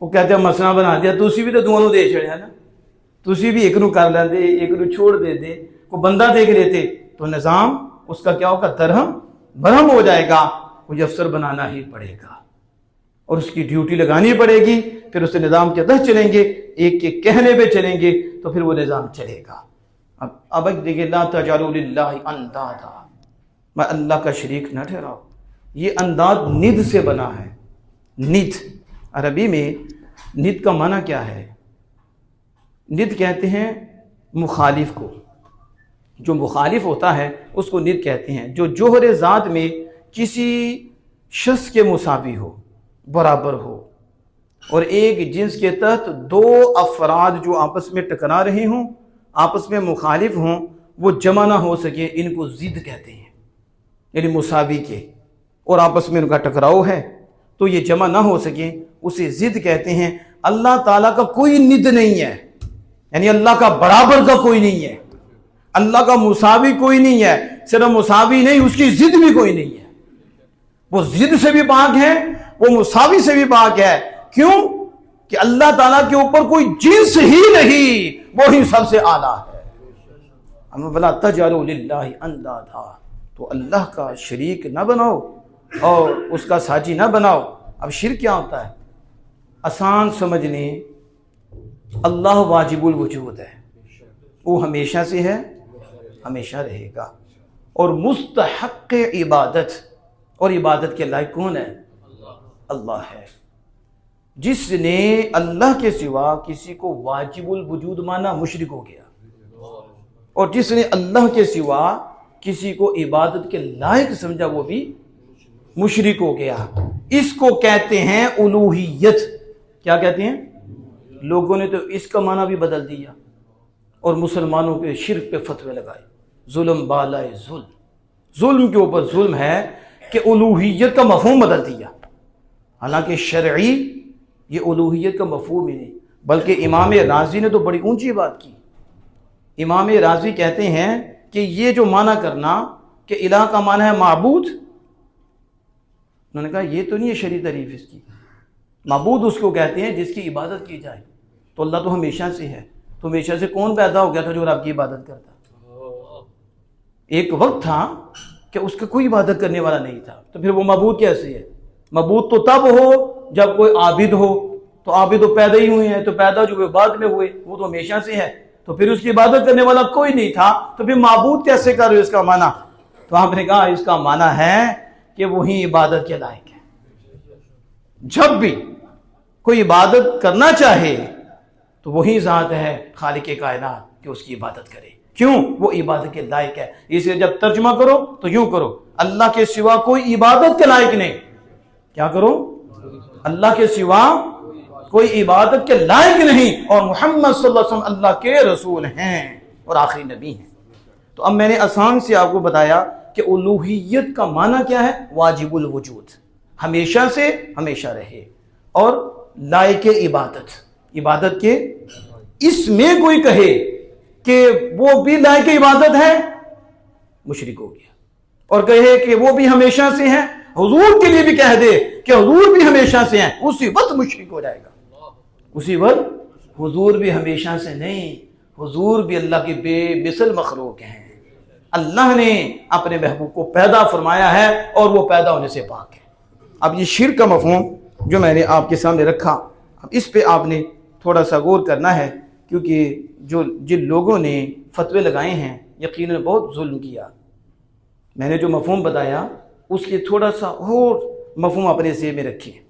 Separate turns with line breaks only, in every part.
वो कहते हैं मसला बना दिया, तुसी भी तो दोनों दे छड़िया ना, तुसी भी एक नू कर लेंदे, एक नू छोड़ देते, को बंदा देख लेते तो निज़ाम उसका क्या होगा, दरहम बरहम हो जाएगा। मुझे अफसर बनाना ही पड़ेगा और उसकी ड्यूटी लगानी पड़ेगी, फिर उससे निज़ाम के तहत चलेंगे, एक के कहने पे चलेंगे तो फिर वो निज़ाम चलेगा। अब देखिए, ला तजअलू लिल्लाहि अंदादा, मैं अल्लाह का शरीक न ठहराओ। ये अंदाज निद से बना है। निद अरबी में निद का माना क्या है? निद कहते हैं मुखालिफ को, जो मुखालिफ होता है उसको निद कहते हैं। जो जोहर ज़ात में किसी शख्स के मुसावी हो, बराबर हो, और एक जिन्स के तहत दो अफराद जो आपस में टकरा रहे हों, आपस में मुखालिफ हों, वो जमा ना हो सके, इनको जिद कहते हैं। यानी मुसावी के और आपस में उनका टकराव है तो ये जमा ना हो सके, उसे जिद कहते हैं। अल्लाह ताला का कोई निद नहीं है, यानी अल्लाह का बराबर का कोई नहीं है, अल्लाह का मुसावी कोई नहीं है। सिर्फ मुसावी नहीं, उसकी जिद भी कोई नहीं है। वो जिद से भी पाक है, वो मुसावी से भी पाक है। क्यों? कि अल्लाह ताला के ऊपर कोई जिन्स ही नहीं, वो ही सबसे आला है। हम बोला तजअलू लिल्लाहि अंदादा, तो अल्लाह का शरीक ना बनाओ और उसका साजी ना बनाओ। अब शिर्क क्या होता है? आसान समझ लें, अल्लाह वाजिबुल वजूद है, वो हमेशा से है, हमेशा रहेगा, और मुस्तहक़ इबादत, और इबादत के लायक कौन है? अल्लाह है। जिसने अल्लाह के सिवा किसी को वाजिबुल वजूद माना, मुशरिक हो गया, और जिसने अल्लाह के सिवा किसी को इबादत के लायक समझा, वो भी मुशरिक हो गया। इसको कहते हैं उलूहियत। क्या कहते हैं? लोगों ने तो इसका माना भी बदल दिया और मुसलमानों के शिर्क पे फतवे लगाए। जुल्म बालाए जुल्म, जुल्म के ऊपर जुल्म है कि उलूहियत का मफहूम बदल दिया। हालांकि शरई ये उलूहियत का मफहूम ही नहीं, बल्कि इमाम राजी ने तो बड़ी ऊंची बात की। इमाम राजी कहते हैं कि ये जो माना करना कि इलाह का माना है माबूद, उन्होंने कहा ये तो नहीं है शरीय तारीफ इसकी। माबूद उसको कहते हैं जिसकी इबादत की जाए। तो अल्लाह तो हमेशा से है, तो हमेशा से कौन पैदा हो गया था जो आपकी इबादत करता? एक वक्त था कि उसका कोई इबादत करने वाला नहीं था, तो फिर वो माबूद कैसे है? माबूद तो तब हो जब कोई आबिद हो, तो आबिद तो पैदा ही हुए हैं, तो पैदा जो हुए बाद में हुए, वो तो हमेशा से है। तो फिर उसकी इबादत करने वाला कोई नहीं था, तो फिर माबूद कैसे कर रहे हो इसका माना? तो आपने कहा इसका माना है कि वही इबादत के लायक है। जब भी कोई इबादत करना चाहे तो वही ज़ात है खालिक कायनात कि उसकी इबादत करे। क्यों? वो इबादत के लायक है। इसलिए जब तर्जुमा करो तो यूं करो, अल्लाह के सिवा कोई इबादत के लायक नहीं। क्या करो? अल्लाह के सिवा कोई इबादत के लायक नहीं, और मोहम्मद सल्लल्लाहु अलैहि वसल्लम अल्लाह के रसूल हैं और आखिरी नबी हैं। तो अब मैंने आसान से आपको बताया कि उलूहियत का माना क्या है? वाजिबुल वजूद, हमेशा से हमेशा रहे, और लायक इबादत, इबादत के। इसमें कोई कहे कि वो भी लायक इबादत है, मुशरिक हो गया। और कहे कि वो भी हमेशा से है, हुजूर के लिए भी कह दे कि हुजूर भी हमेशा से हैं, उसी वक्त मुशरिक हो जाएगा। उसी वक्त हुजूर भी हमेशा से नहीं, हुजूर भी अल्लाह के बेमिसल मखलूक हैं। अल्लाह ने अपने महबूब को पैदा फरमाया है और वो पैदा होने से पाक है। अब ये शिर्क का मफहूम जो मैंने आपके सामने रखा, अब इस पे आपने थोड़ा सा गौर करना है, क्योंकि जिन लोगों ने फतवे लगाए हैं यकीनन बहुत जुल्म किया। मैंने जो मफहूम बताया उसके थोड़ा सा और मफहूम अपने ज़हन में रखिए।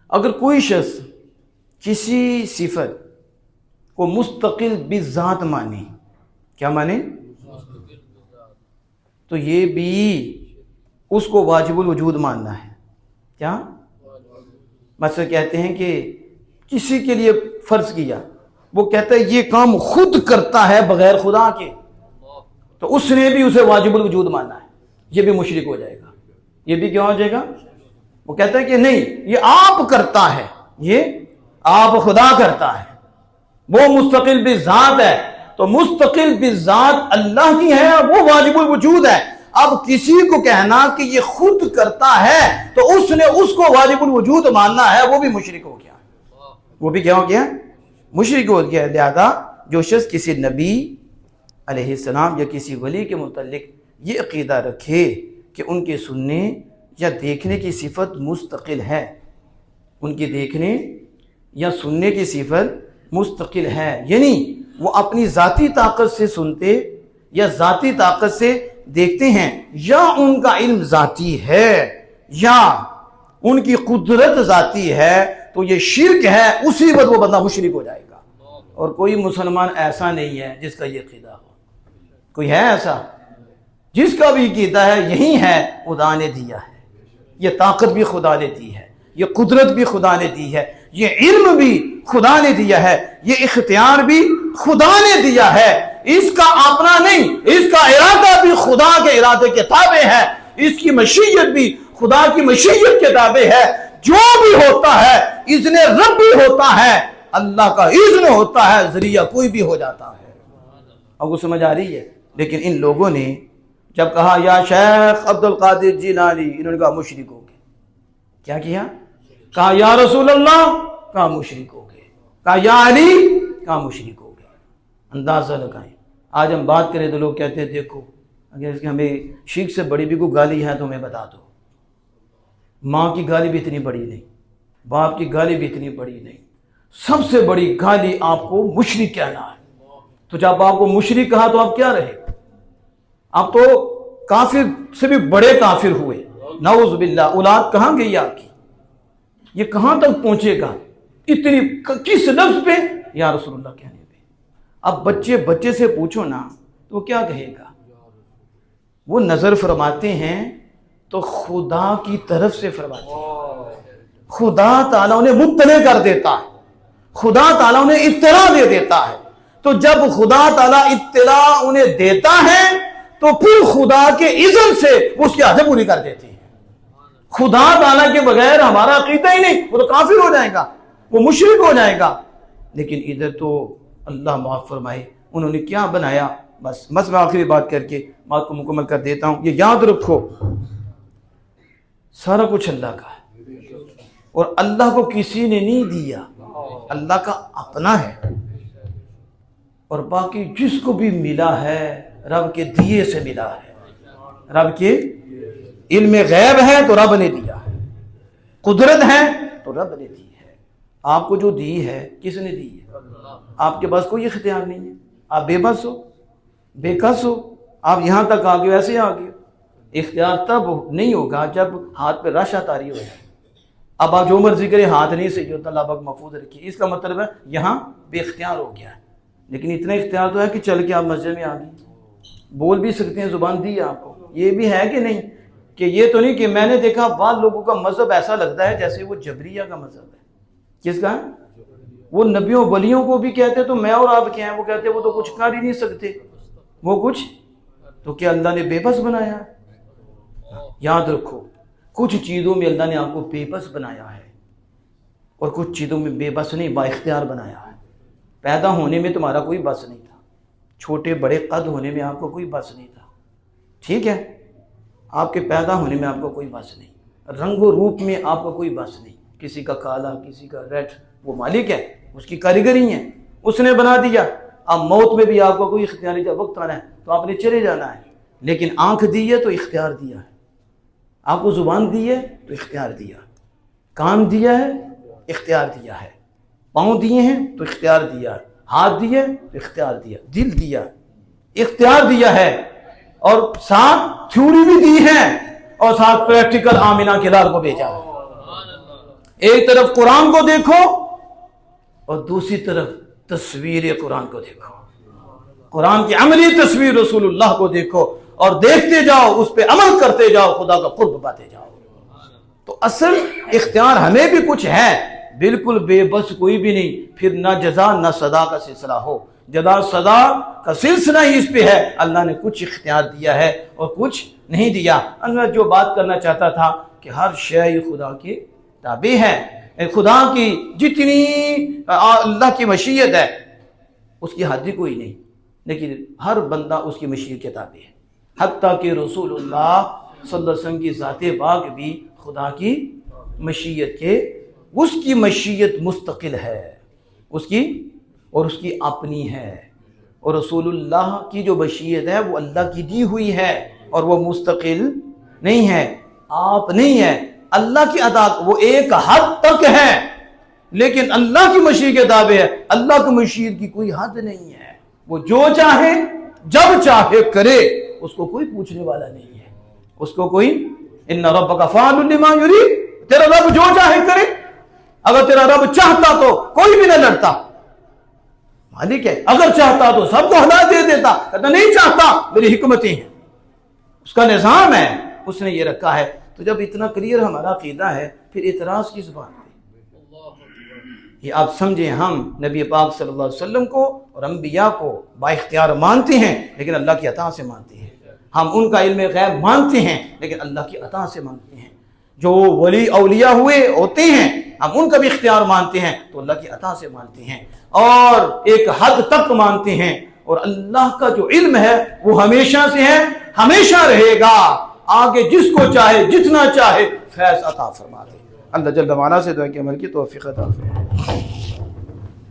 अगर कोई शख्स किसी सिफत को मुस्तकिल बिज़ात माने, क्या माने? तो ये भी उसको वाजिबुल वजूद मानना है। क्या मतलब? कहते हैं कि किसी के लिए फर्ज किया, वो कहता है ये काम खुद करता है बगैर खुदा के, तो उसने भी उसे वाजिबुल वजूद मानना है, ये भी मुशरिक हो जाएगा। ये भी क्या हो जाएगा? वो कहता है कि नहीं ये आप करता है, ये आप खुदा करता है, वो मुस्तकिल बिज़ात है। तो मुस्तकिल बिज़ात अल्लाह की है, वो वाजिबुल वजूद है। अब किसी को कहना कि ये खुद करता है तो उसने उसको वाजिबुल वजूद मानना है, वो भी मुशरिक हो गया, वो भी क्या हो गया, मुशरिक हो गया। लिहाजा जो शख्स किसी नबी अलैहिस्सलाम या किसी वली के मुतल्लिक ये अकीदा रखे कि उनके सुनने या देखने की सिफत मुस्तकिल है, उनके देखने या सुनने की सिफत मुस्तकिल है, यानी वो अपनी ज़ाती ताकत से सुनते या ज़ाती ताकत से देखते हैं, या उनका इल्म ज़ाती है या उनकी कुदरत ज़ाती है, तो ये शिर्क है, उसी वक्त वो बंदा मुशरिक हो जाएगा। और कोई मुसलमान ऐसा नहीं है जिसका ये अकीदा हो, कोई है ऐसा? जिसका भी अकीदा है यही है, खुदा ने दिया है, ये ताकत भी खुदा ने दी है, ये कुदरत भी खुदा ने दी है, ये इल्म भी खुदा ने दिया है, ये इख्तियार भी खुदा ने दिया है, इसका अपना नहीं, इसका इरादा भी खुदा के इरादे के ताबे है, इसकी मशीयत भी खुदा की मशीयत के ताबे है। जो भी होता है इज़्ने रब भी होता है, अल्लाह का इज़्न होता है, जरिया कोई भी हो जाता है। अब वो समझ आ रही है? लेकिन इन लोगों ने जब कहा या शेख अब्दुल कादिर जिलानी, इन्होंने कहा मुशरिक हो गए। क्या किया? कहा या रसूल अल्लाह, कहा मुशरिक हो गए। कहा या अली, कहा मुशरिक हो गए। अंदाजा लगाएं, आज हम बात करें तो लोग कहते हैं देखो अगर हमें शिर्क से बड़ी भी कोई गाली है तो हमें बता दो। माँ की गाली भी इतनी बड़ी नहीं, बाप की गाली भी इतनी बड़ी नहीं, सबसे बड़ी गाली आपको मुशरिक कहना है। तो जब आपको मुशरिक कहा तो आप क्या रहे? आप तो काफिर से भी बड़े काफिर हुए, नऊज़ बिल्लाह। औलाद कहां गई आपकी? ये कहां तक पहुंचेगा? इतनी किस लफ्ज पे या रसूलुल्लाह कहने पे? अब बच्चे से पूछो ना तो क्या कहेगा? वो नजर फरमाते हैं तो खुदा की तरफ से फरमाते हैं, खुदा ताला उन्हें मुत्तले कर देता है, खुदा ताला उन्हें इत्तला दे देता है। तो जब खुदा ताला इत्तला उन्हें देता है तो फिर खुदा के इज़्न से उसकी हदें पूरी कर देती है। खुदा ताला के बगैर हमारा अकीदा ही नहीं, वो तो काफिर हो जाएगा, वो मुशरिक हो जाएगा। लेकिन इधर तो अल्लाह माफ फरमाए उन्होंने क्या बनाया। बस मैं आखिरी बात करके बात को मुकम्मल कर देता हूं। ये याद रखो, सारा कुछ अल्लाह का है और अल्लाह को किसी ने नहीं दिया, अल्लाह का अपना है। और बाकी जिसको भी मिला है रब के दिए से मिला है, रब के इल्म गैब है तो रब ने दिया है, कुदरत है तो रब ने दी है। आपको जो दी है किसने दी है? आपके पास कोई इख्तियार नहीं है, आप बेबस हो, बेकस हो, आप यहां तक आ गए, ऐसे आ गए। इख्तियार तब नहीं होगा जब हाथ पे रशा तारी हो जाए। अब आप जो मर्जी करें, हाथ नहीं सही होता, अल्लाह पाक महफूज रखिए, इसका मतलब है यहां बेख्तियार हो गया है। लेकिन इतना इख्तियार तो है कि चल के आप मस्जिद में आ गए, बोल भी सकते हैं, जुबान दी है आपको। ये भी है कि नहीं, कि ये तो नहीं कि मैंने देखा बाद लोगों का मजहब ऐसा लगता है जैसे वो जबरिया का मजहब है। किसका? वो नबियों वलियों को भी कहते तो मैं और आप क्या है, वो कहते वो तो कुछ कर ही नहीं सकते, वो कुछ तो क्या अल्लाह ने बेबस बनाया? याद रखो, कुछ चीज़ों में अल्लाह ने आपको बेबस बनाया है और कुछ चीज़ों में बेबस नहीं, बाइख्तियार बनाया है। पैदा होने में तुम्हारा कोई बस नहीं था, छोटे बड़े कद होने में आपको कोई बस नहीं था, ठीक है? आपके पैदा होने में आपको कोई बस नहीं, रंगो रूप में आपको कोई बस नहीं, किसी का काला किसी का रेड, वो मालिक है, उसकी कारीगरी है, उसने बना दिया। अब मौत में भी आपको कोई इख्तियार नहीं, जब वक्त आना है तो आपने चले जाना है। लेकिन आंख दी है तो इख्तियार दिया है, आपको जुबान दी है तो इख्तियार दिया, कान दिया है इख्तियार दिया है, पाँव दिए हैं तो इख्तियार दिया है, हाथ दिए तो इख्तियार दिया, दिल दिया, इख्तियार दिया है, और साथ थ्योरी भी दी है और साथ प्रैक्टिकल आमिना के लाल को भेजा है। एक तरफ कुरान को देखो और दूसरी तरफ तस्वीर कुरान को देखो, कुरान की अमली तस्वीर रसूलुल्लाह को देखो और देखते जाओ, उस पर अमल करते जाओ, खुदा का कुर्ब पाते जाओ। तो असल इख्तियार हमें भी कुछ है, बिल्कुल बेबस कोई भी नहीं। फिर ना जजा ना सदा का सिलसिला हो, जदा सदा का सिलसिला ही इस पे है। अल्लाह ने कुछ इख्तियार दिया है और कुछ नहीं दिया। अल्लाह जो बात करना चाहता था कि हर शय खुदा के ताबे है, खुदा की जितनी अल्लाह की मशीयत है उसकी हद कोई नहीं, लेकिन हर बंदा उसकी मशीयत के ताबे है। हत्ता कि रसूलुल्लाह सल्लल्लाहु अलैहि वसल्लम की ज़ाते पाक भी खुदा की मशीयत के, उसकी मशीयत मुस्तकिल है उसकी, और उसकी अपनी है। और रसूलुल्लाह की जो मशीयत है वो अल्लाह की दी हुई है और वो मुस्तकिल नहीं है, आप नहीं है। अल्लाह की अता वो एक हद तक है, लेकिन अल्लाह की मशीयत के दावे है। अल्लाह की मशीयत की कोई हद नहीं है, वो जो चाहे जब चाहे करे, उसको कोई पूछने वाला नहीं है, उसको कोई इन्ना रब्बका फ़ाअलुन लिमा युरीद, तेरा रब जो चाहे करे। अगर तेरा रब चाहता तो कोई भी न लड़ता, मालिक है, अगर चाहता तो सबको हलाक दे देता, कहता नहीं चाहता, मेरी हिकमतें हैं, उसका निजाम है, उसने ये रखा है। तो जब इतना क्लियर हमारा अकीदा है, फिर इतराज किस बात पे? ये आप समझें, हम नबी पाक सल्लल्लाहु अलैहि वसल्लम को और अंबिया को बाइख्तियार मानते हैं, लेकिन अल्लाह की अता से मानते हैं। हम उनका इल्म गैब मानते हैं, लेकिन अल्लाह की अता से मानते हैं। जो वली औलिया हुए होते हैं, हम उनका भी इख्तियार मानते हैं, तो अल्लाह की अता से मानते हैं और एक हद तक मानते हैं। और अल्लाह का जो इल्म है वो हमेशा से है, हमेशा रहेगा। आगे जिसको चाहे जितना चाहे फैज़ अता फरमा दे। अल्लाह जल्ल वाला से दुआ की अमल की तौफीक अता फरमाए।